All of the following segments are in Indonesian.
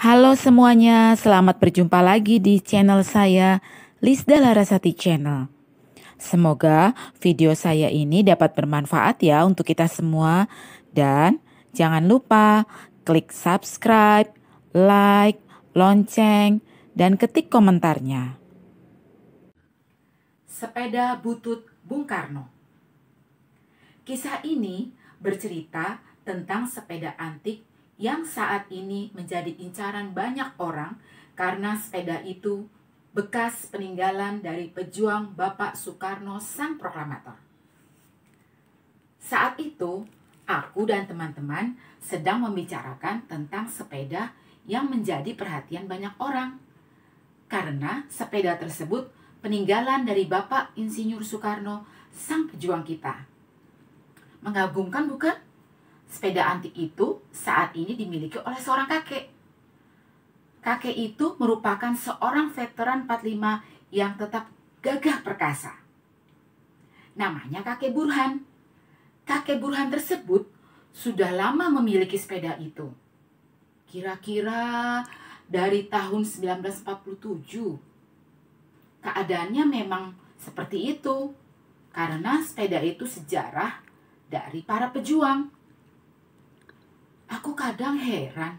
Halo semuanya, selamat berjumpa lagi di channel saya, Lisda Larasati Channel. Semoga video saya ini dapat bermanfaat ya untuk kita semua. Dan jangan lupa klik subscribe, like, lonceng, dan ketik komentarnya. Sepeda butut Bung Karno. Kisah ini bercerita tentang sepeda antik yang saat ini menjadi incaran banyak orang karena sepeda itu bekas peninggalan dari pejuang Bapak Soekarno Sang Proklamator. Saat itu, aku dan teman-teman sedang membicarakan tentang sepeda yang menjadi perhatian banyak orang. Karena sepeda tersebut peninggalan dari Bapak Insinyur Soekarno, sang pejuang kita. Mengagumkan bukan? Sepeda antik itu saat ini dimiliki oleh seorang kakek. Kakek itu merupakan seorang veteran 45 yang tetap gagah perkasa. Namanya kakek Burhan. Kakek Burhan tersebut sudah lama memiliki sepeda itu. Kira-kira dari tahun 1947. Keadaannya memang seperti itu. Karena sepeda itu sejarah dari para pejuang. Aku kadang heran,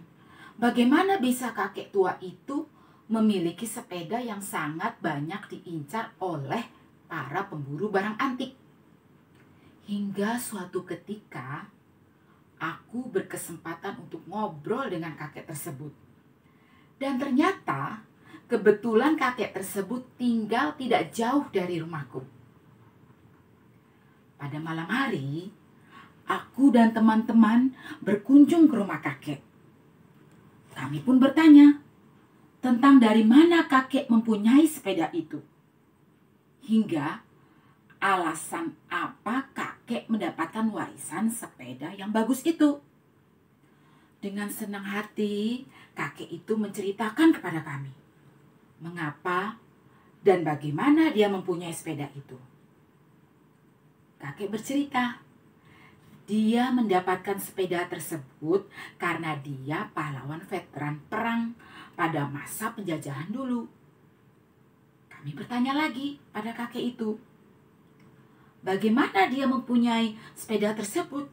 bagaimana bisa kakek tua itu memiliki sepeda yang sangat banyak diincar oleh para pemburu barang antik. Hingga suatu ketika, aku berkesempatan untuk ngobrol dengan kakek tersebut. Dan ternyata, kebetulan kakek tersebut tinggal tidak jauh dari rumahku. Pada malam hari, aku dan teman-teman berkunjung ke rumah kakek. Kami pun bertanya tentang dari mana kakek mempunyai sepeda itu. Hingga alasan apa kakek mendapatkan warisan sepeda yang bagus itu. Dengan senang hati, kakek itu menceritakan kepada kami mengapa dan bagaimana dia mempunyai sepeda itu. Kakek bercerita, dia mendapatkan sepeda tersebut karena dia pahlawan veteran perang pada masa penjajahan dulu. Kami bertanya lagi pada kakek itu, bagaimana dia mempunyai sepeda tersebut?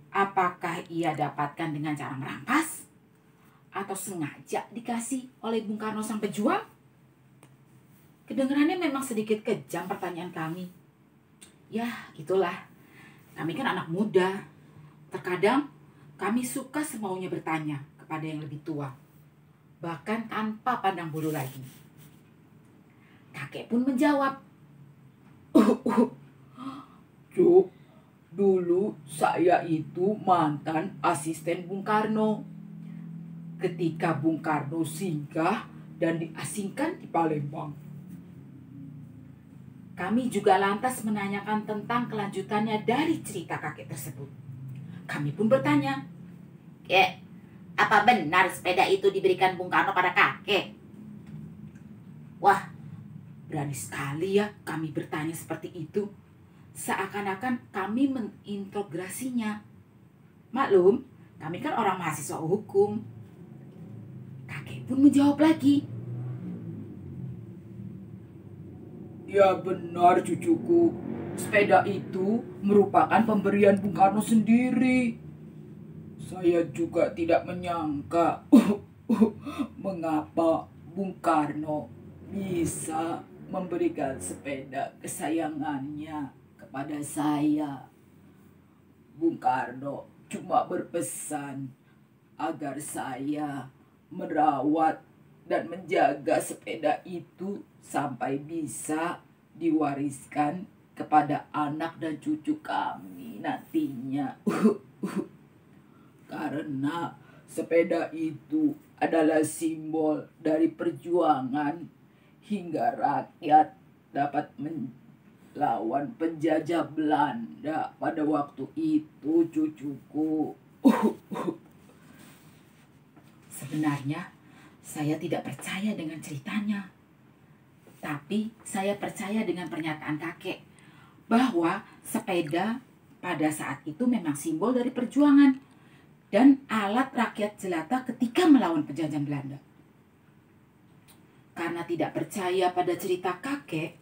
Apakah ia dapatkan dengan cara merampas? Atau sengaja dikasih oleh Bung Karno sang pejuang? Kedengarannya memang sedikit kejam pertanyaan kami. Ya, itulah. Kami kan anak muda. Terkadang kami suka semaunya bertanya kepada yang lebih tua. Bahkan tanpa pandang bulu lagi. Kakek pun menjawab. Cuk, dulu saya itu mantan asisten Bung Karno. Ketika Bung Karno singgah dan diasingkan di Palembang. Kami juga lantas menanyakan tentang kelanjutannya dari cerita kakek tersebut. Kami pun bertanya, Kek, apa benar sepeda itu diberikan Bung Karno pada kakek? Wah, berani sekali ya kami bertanya seperti itu. Seakan-akan kami mengintegrasinya. Maklum, kami kan orang mahasiswa hukum. Kakek pun menjawab lagi, ya benar cucuku, sepeda itu merupakan pemberian Bung Karno sendiri. Saya juga tidak menyangka mengapa Bung Karno bisa memberikan sepeda kesayangannya kepada saya. Bung Karno cuma berpesan agar saya merawat dan menjaga sepeda itu sampai bisa diwariskan kepada anak dan cucu kami nantinya. Karena sepeda itu adalah simbol dari perjuangan hingga rakyat dapat melawan penjajah Belanda pada waktu itu, cucuku. Sebenarnya saya tidak percaya dengan ceritanya. Tapi saya percaya dengan pernyataan kakek bahwa sepeda pada saat itu memang simbol dari perjuangan. dan alat rakyat jelata ketika melawan penjajahan Belanda. Karena tidak percaya pada cerita kakek,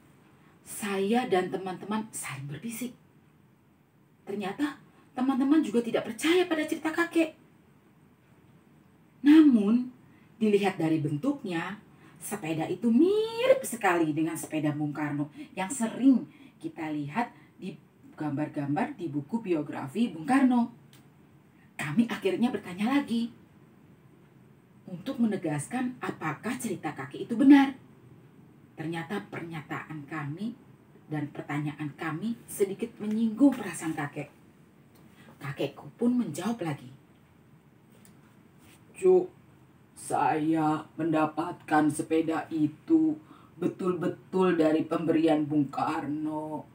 saya dan teman-teman saling berbisik. Ternyata teman-teman juga tidak percaya pada cerita kakek. Namun, dilihat dari bentuknya, sepeda itu mirip sekali dengan sepeda Bung Karno yang sering kita lihat di gambar-gambar di buku biografi Bung Karno. Kami akhirnya bertanya lagi untuk menegaskan apakah cerita kakek itu benar. Ternyata pernyataan kami dan pertanyaan kami sedikit menyinggung perasaan kakek. Kakekku pun menjawab lagi. Cuk, saya mendapatkan sepeda itu betul-betul dari pemberian Bung Karno.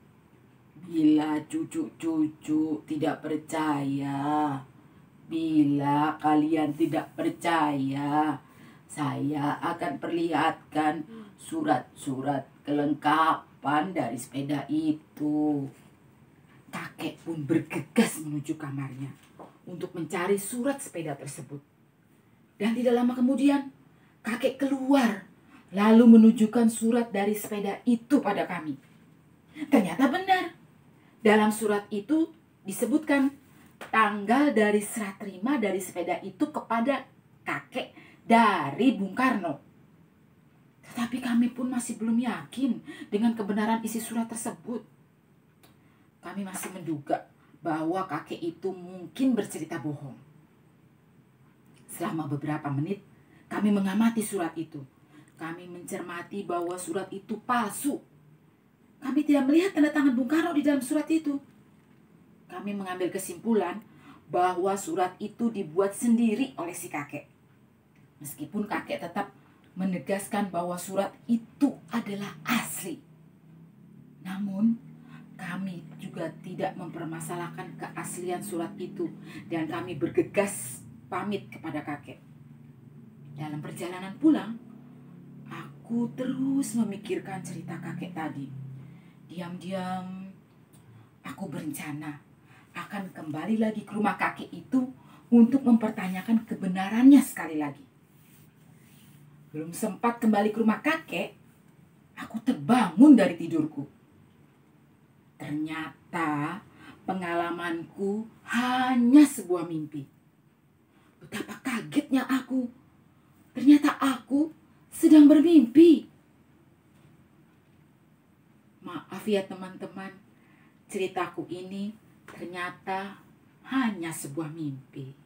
Bila cucu-cucu tidak percaya, bila kalian tidak percaya, saya akan perlihatkan surat-surat kelengkapan dari sepeda itu. Kakek pun bergegas menuju kamarnya untuk mencari surat sepeda tersebut. Dan tidak lama kemudian, kakek keluar lalu menunjukkan surat dari sepeda itu pada kami. Ternyata benar. Dalam surat itu disebutkan tanggal dari serah terima dari sepeda itu kepada kakek dari Bung Karno. Tetapi kami pun masih belum yakin dengan kebenaran isi surat tersebut. Kami masih menduga bahwa kakek itu mungkin bercerita bohong. Selama beberapa menit, kami mengamati surat itu. Kami mencermati bahwa surat itu palsu. Kami tidak melihat tanda tangan Bung Karno di dalam surat itu. Kami mengambil kesimpulan bahwa surat itu dibuat sendiri oleh si kakek. Meskipun kakek tetap menegaskan bahwa surat itu adalah asli. Namun, kami juga tidak mempermasalahkan keaslian surat itu dan kami bergegas pamit kepada kakek. Dalam perjalanan pulang, aku terus memikirkan cerita kakek tadi. Diam-diam, aku berencana akan kembali lagi ke rumah kakek itu untuk mempertanyakan kebenarannya sekali lagi. Belum sempat kembali ke rumah kakek, aku terbangun dari tidurku. Ternyata pengalamanku hanya sebuah mimpi. Betapa kagetnya aku. Ternyata aku sedang bermimpi. Maaf ya teman-teman, ceritaku ini ternyata hanya sebuah mimpi.